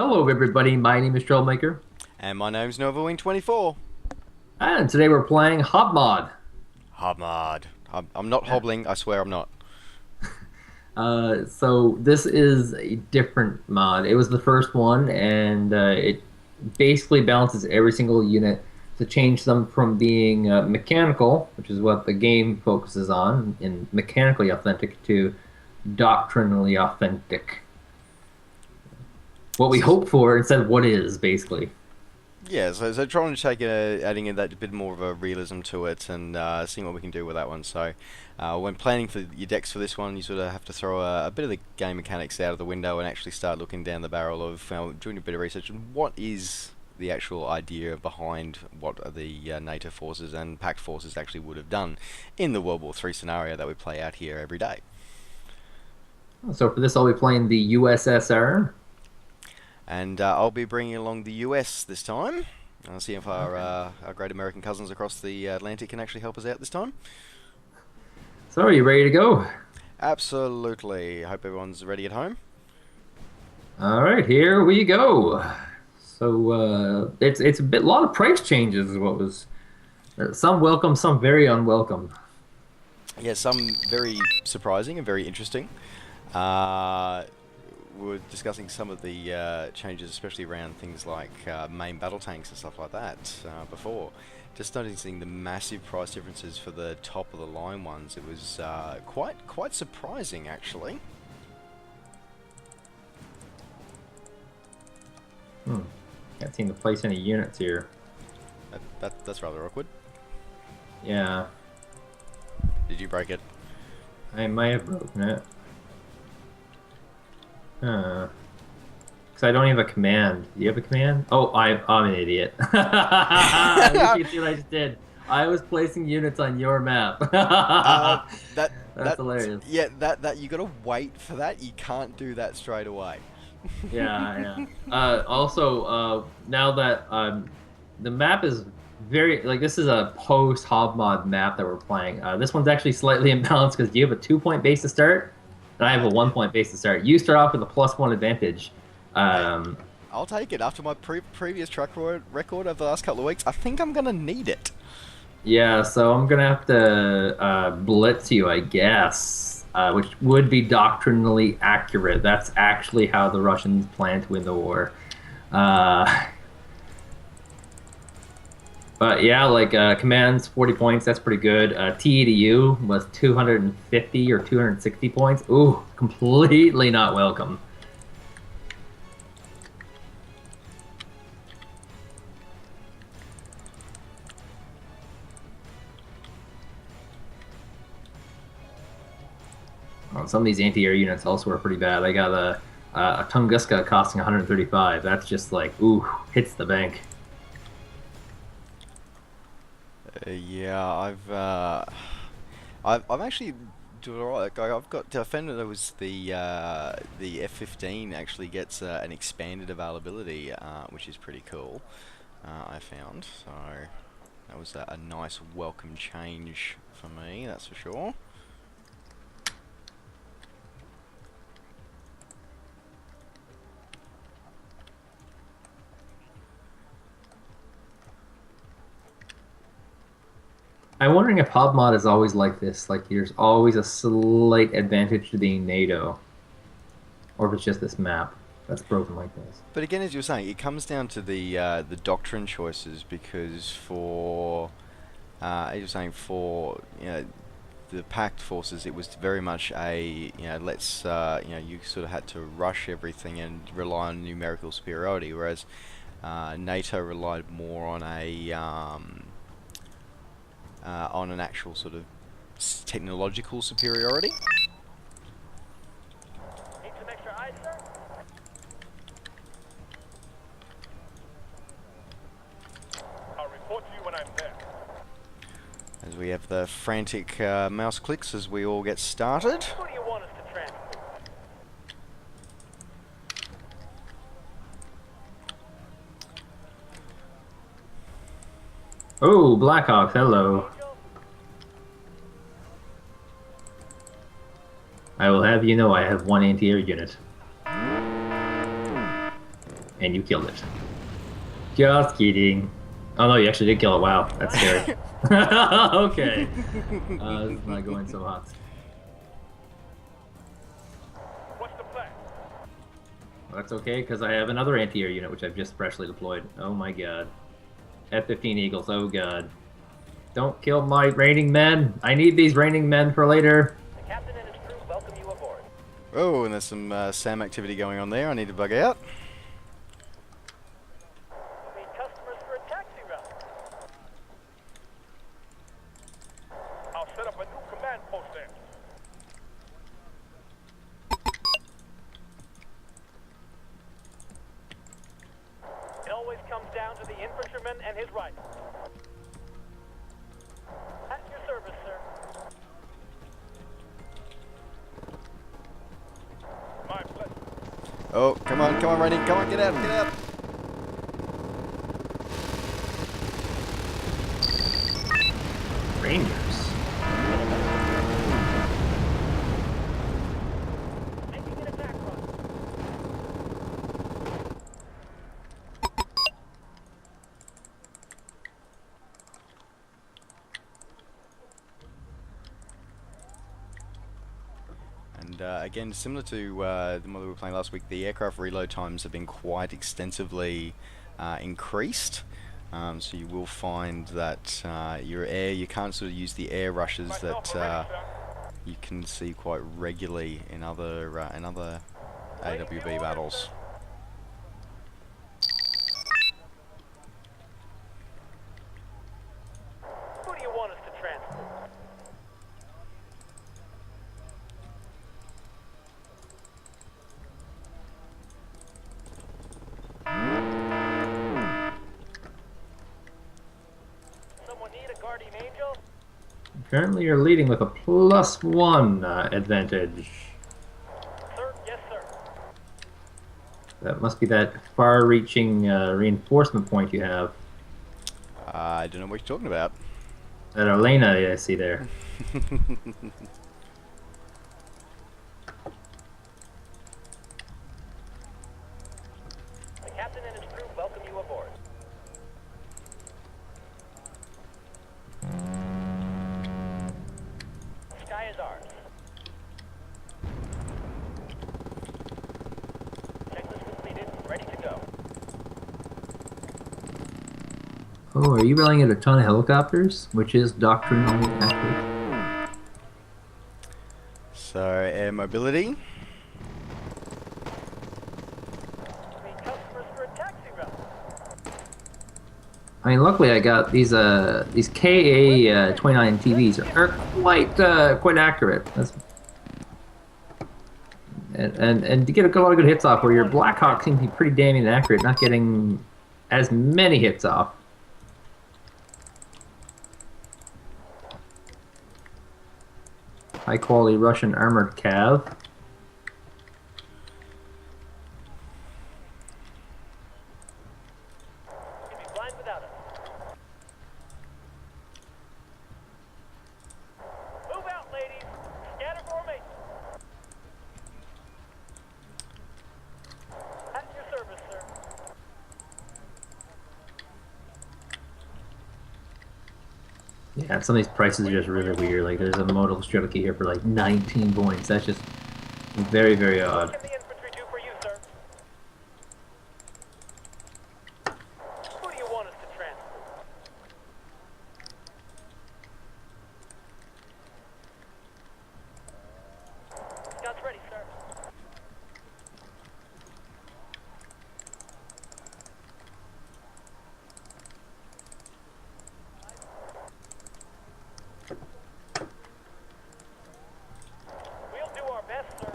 Hello, everybody. My name is Troublemaker, And my name's Novawing24. and today we're playing HobMod. HobMod. I'm not Yeah. hobbling, I swear I'm not. So this is a different mod. It was the first one, and it basically balances every single unit to change them from being mechanical, which is what the game focuses on, and mechanically authentic, to doctrinally authentic. What we So, hope for instead of what is, basically. yeah, so trying to take adding in that bit more of a realism to it and seeing what we can do with that one. So, when planning for your decks for this one, you sort of have to throw a bit of the game mechanics out of the window and actually start looking down the barrel of doing a bit of research and what is the actual idea behind what the NATO forces and Pact forces actually would have done in the World War III scenario that we play out here every day. So for this, I'll be playing the USSR. And I'll be bringing along the US this time. I'll see if Okay. our great American cousins across the Atlantic can actually help us out this time. So are you ready to go? Absolutely. Hope everyone's ready at home. All right, here we go. So it's a lot of price changes is what was some welcome, some very unwelcome. Yeah, some very surprising and very interesting. Uh, we were discussing some of the changes, especially around things like main battle tanks and stuff like that before. Just noticing the massive price differences for the top of the line ones, it was quite surprising actually. Hmm. Can't seem to place any units here. That's rather awkward. Yeah, Did you break it? I might have broken it. Huh. Because I don't have a command. Do you have a command? Oh, I'm an idiot. You can see what I just did. I was placing units on your map. Uh, that That's that hilarious. yeah, that you gotta wait for that. You can't do that straight away. Yeah, yeah. Also, now that the map is very like this is a post HobMod map that we're playing. This one's actually slightly imbalanced because you have a 2 point base to start, and I have a Uh, 1 point base to start. You start off with a +1 advantage. hey, Um, I'll take it. After my previous record of the last couple of weeks, I think I'm gonna need it. yeah, so I'm gonna have to blitz you, I guess, which would be doctrinally accurate. That's actually how the Russians plan to win the war. Uh, But yeah, like commands 40 points, that's pretty good. T to U was 250 or 260 points. Ooh, completely not welcome. Some of these anti-air units also are pretty bad. I got a Tunguska costing 135. That's just like, ooh, hits the bank. Yeah, I've actually I've got defender. There was the F-15 actually gets an expanded availability, which is pretty cool. I found so that was a nice welcome change for me. That's for sure. I'm wondering if HobMod is always like this. Like, there's always a slight advantage to being NATO, or if it's just this map that's broken like this. But again, as you were saying, it comes down to the doctrine choices because for as you were saying for the Pact forces, it was very much a let's you sort of had to rush everything and rely on numerical superiority, whereas NATO relied more on an actual sort of technological superiority. Need some extra ice, sir? I'll report to you when I'm there. As we have the frantic mouse clicks as we all get started. Who do you want us to transport? Oh, Blackhawks, hello. Angel? I will have you know I have one anti-air unit. And you killed it. Just kidding. Oh no, you actually did kill it. Wow, that's scary. Okay. This is not going so hot. What's the plan? Well, that's okay, because I have another anti-air unit which I've just freshly deployed. Oh my god. F-15 Eagles, oh god. Don't kill my raining men! I need these raining men for later! The captain and his crew welcome you aboard. Oh, and there's some SAM activity going on there. I need to bug out. We need customers for a taxi route. I'll set up a new command post there. It always comes down to the infantryman and his rifle. At your service, sir. My pleasure. Oh, come on, Rainy, come on, get out, get out. Rangers. Making an attack run. And again, similar to the one we were playing last week, the aircraft reload times have been quite extensively increased. So you will find that you can't sort of use the air rushes Myself that already, sir. you can see quite regularly in other AWB battles. Who do you want us to transport? Someone need a guardian angel? Currently you're leading with a +1 advantage. Sir, yes, sir. That must be that far-reaching reinforcement point you have. I don't know what you're talking about. That Elena I see there. The captain and his crew welcome you aboard. The sky is ours. Checklist completed. Ready to go. Oh, are you rallying at a ton of helicopters? Which is doctrine only accurate. So air mobility. We need customers for a taxi route. I mean, luckily I got these KA 29 TVs are quite accurate. That's, and to get a lot of good hits off, where your Blackhawk seem to be pretty damn inaccurate, not getting as many hits off. High quality Russian armored cav. You'd be blind without us. Move out, ladies. Scatter formation. At your service, sir. Yeah, some of these prices are just really weird. Like, there's a modal Strelicky here for like 19 points. That's just very, very What odd. can the infantry do for you, sir? Who do you want us to transport? Scouts ready, sir. We'll do our best, sir.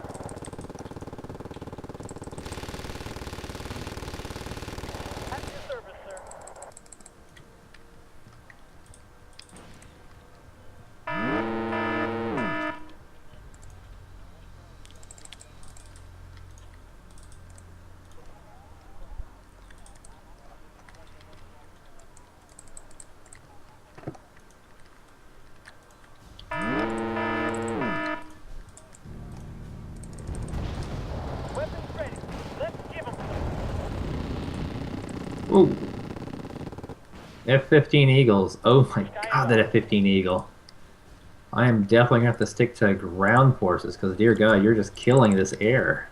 Ooh. F-15 Eagles. Oh my god, that F-15 Eagle. I am definitely gonna have to stick to ground forces because, dear God, you're just killing this air.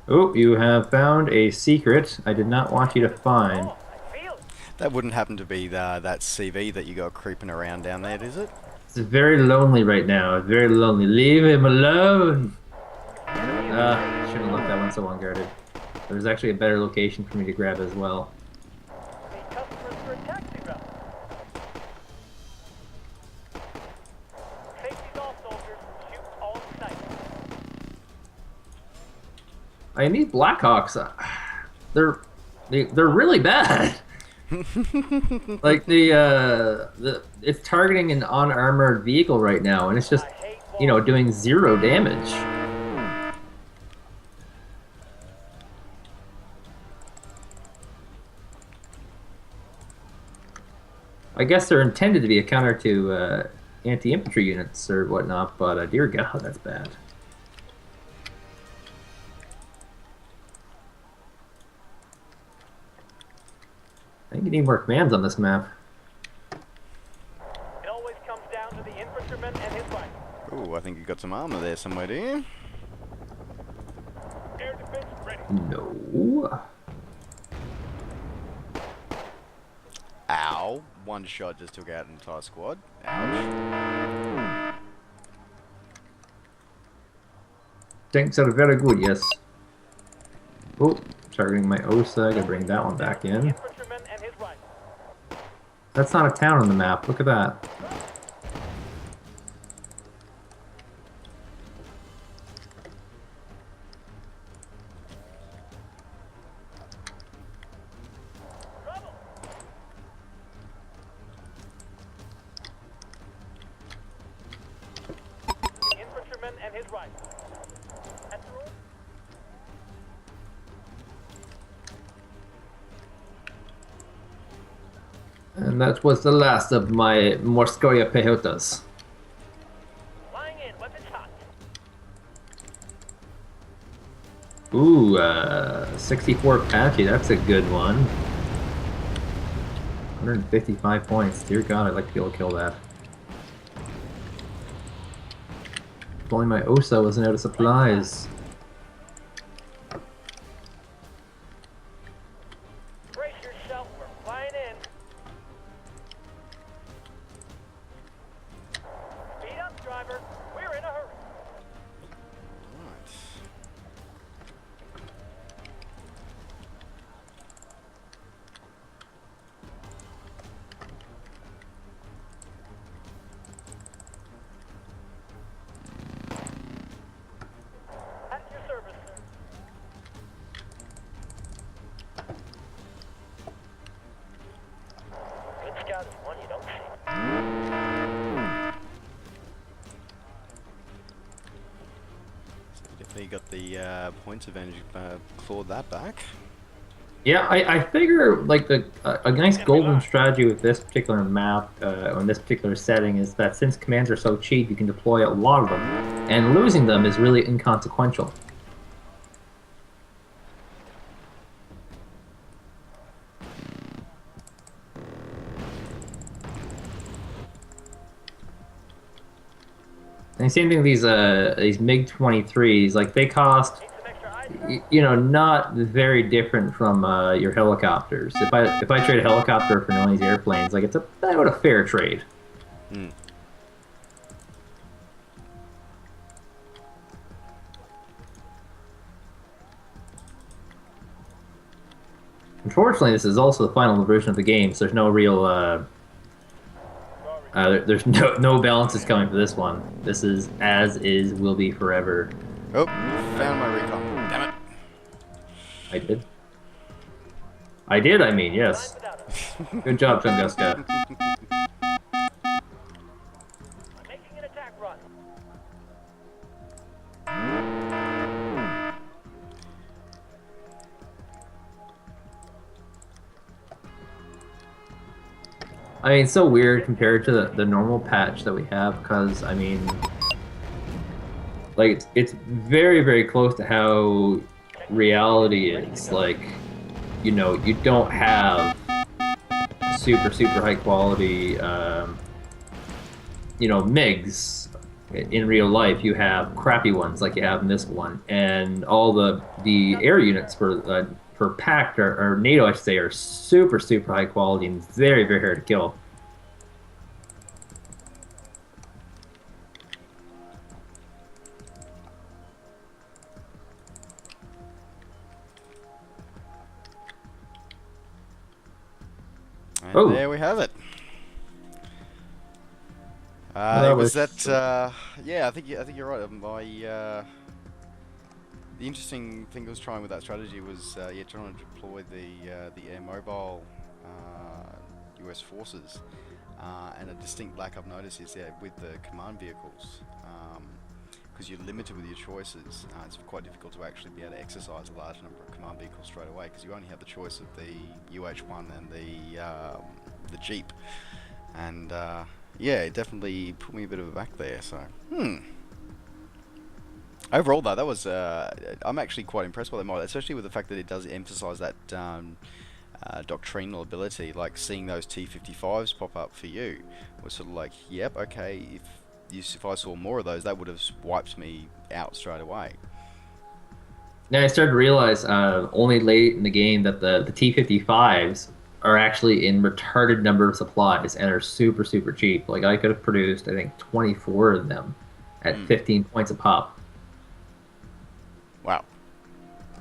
Oh, you have found a secret I did not want you to find. That wouldn't happen to be that CV that you got creeping around down there, is it? It's very lonely right now. It's very lonely. Leave him alone! Shouldn't have left that one so unguarded. There's actually a better location for me to grab as well. I need Blackhawks. They're really bad. Like it's targeting an unarmored vehicle right now, and it's just, you know, doing 0 damage. I guess they're intended to be a counter to anti-infantry units or whatnot, but dear God, that's bad. I think you need more commands on this map. It always comes down to the infantryman and his rifle. Ooh, I think you got some armor there somewhere, do you? Air defense ready. No. Ow. One shot just took out an entire squad. Ouch. Tanks are very good, yes. Oh, targeting my OSA. I gotta bring that one back in. That's not a town on the map. Look at that. Infantryman and his rifle. And that was the last of my Morskoye pejotas. Lying in, weapons hot. Ooh, 64 Apache, that's a good one. 155 points. Dear God, I'd like to be able to kill that. If only my OSA wasn't out of supplies. Brace yourself, we're flying in. Speed up, driver. We're in a hurry. At your service, sir. Good scout is one you don't see. So definitely got the points advantage, clawed that back. Yeah, I figure like a nice golden strategy with this particular map, on this particular setting, is that since commands are so cheap, you can deploy a lot of them, and losing them is really inconsequential. And same thing with these MiG-23s, like they cost, you know, not very different from your helicopters. If I trade a helicopter for one of these airplanes, like it's about a fair trade. Hmm. Unfortunately, this is also the final version of the game, so there's no real there's no balances coming for this one. This is as is, will be forever. Oh, found my recon. Damn it. I did, I mean, yes. Good job, Tunguska. I'm making an attack run. I mean, it's so weird compared to the normal patch that we have, because I mean, like it's very very close to how reality is. Like, you don't have super high quality, MIGs in real life. You have crappy ones like you have in this one, and all the air units for pact or NATO, I should say, are super high quality and very hard to kill. And Oh, there we have it. that It was was that. Yeah, I think you're right. The interesting thing I was trying with that strategy was, yeah, trying to deploy the air mobile U.S. forces, and a distinct lack I've noticed is with the command vehicles, because you're limited with your choices. It's quite difficult to actually be able to exercise a large number of command vehicles straight away, because you only have the choice of the UH-1 and the Jeep, and yeah, it definitely put me a bit of a back there. So, overall, though, that was I'm actually quite impressed by the mod, especially with the fact that it does emphasise that doctrinal ability. Like seeing those T-55s pop up for you was sort of like, yep, okay. If I saw more of those, that would have wiped me out straight away. Now I started to realize only late in the game that the T-55s are actually in retarded number of supplies and are super cheap. Like I could have produced, I think, 24 of them at 15 points a pop. Wow,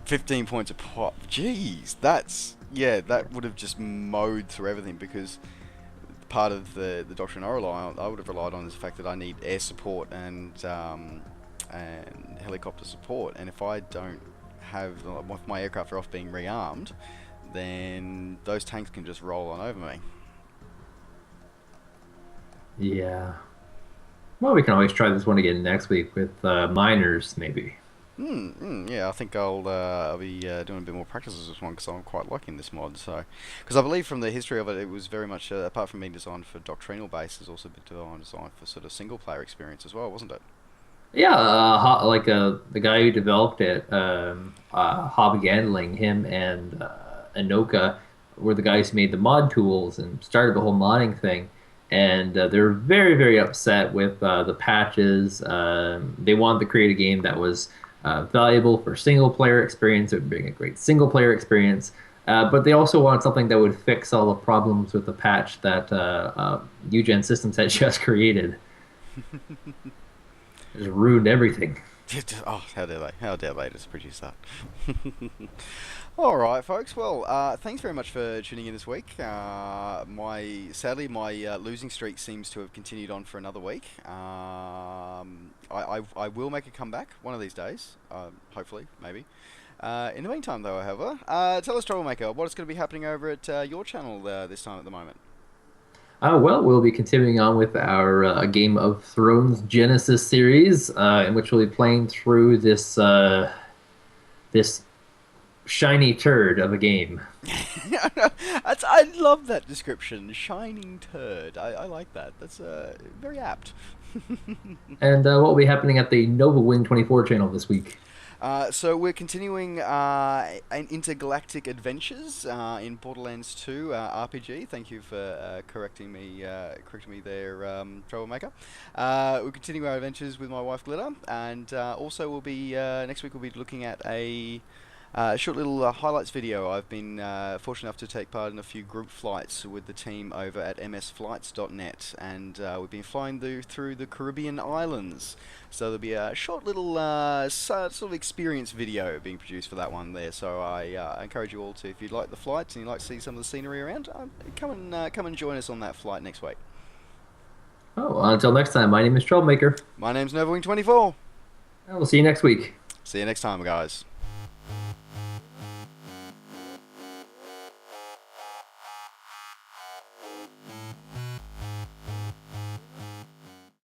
15 points a pop. Jeez, yeah, that would have just mowed through everything, because part of the doctrine I would have relied on is the fact that I need air support and helicopter support, and if I don't have, if my aircraft are off being rearmed, then those tanks can just roll on over me. Yeah. Well, we can always try this one again next week with miners, maybe. Yeah, I think I'll be doing a bit more practice with this one, because I'm quite liking this mod. So, because I believe from the history of it, it was very much apart from being designed for doctrinal bases, also been designed for sort of single player experience as well, wasn't it? Yeah, like the guy who developed it, Hobgandling, him and Anoka were the guys who made the mod tools and started the whole modding thing. And they're very upset with the patches. They wanted to create a game that was valuable for single player experience. It would bring a great single player experience. But they also wanted something that would fix all the problems with the patch that Eugen Systems had just created. Just ruined everything. Oh, how dare they? How dare they just produce that? All right, folks. Well, thanks very much for tuning in this week. Sadly, my losing streak seems to have continued on for another week. I will make a comeback one of these days. Hopefully, maybe. In the meantime, though, however, tell us, Troublemaker, what is going to be happening over at your channel this time at the moment? Well, we'll be continuing on with our Game of Thrones Genesis series, in which we'll be playing through this shiny turd of a game. I love that description, shining turd. I like that. That's very apt. And what will be happening at the Novawing24 channel this week? So we're continuing intergalactic adventures in Borderlands 2 RPG. Thank you for correcting me there, Troublemaker. We'll continue our adventures with my wife Glitter, and also we'll be next week we'll be looking at a short little highlights video. I've been fortunate enough to take part in a few group flights with the team over at msflights.net, and we've been flying through the Caribbean islands. So there'll be a short little sort of experience video being produced for that one there. So I encourage you all to, if you'd like the flights and you'd like to see some of the scenery around, come and join us on that flight next week. Oh, until next time, my name is Troublemaker. My name's Novawing24. And we'll see you next week. See you next time, guys.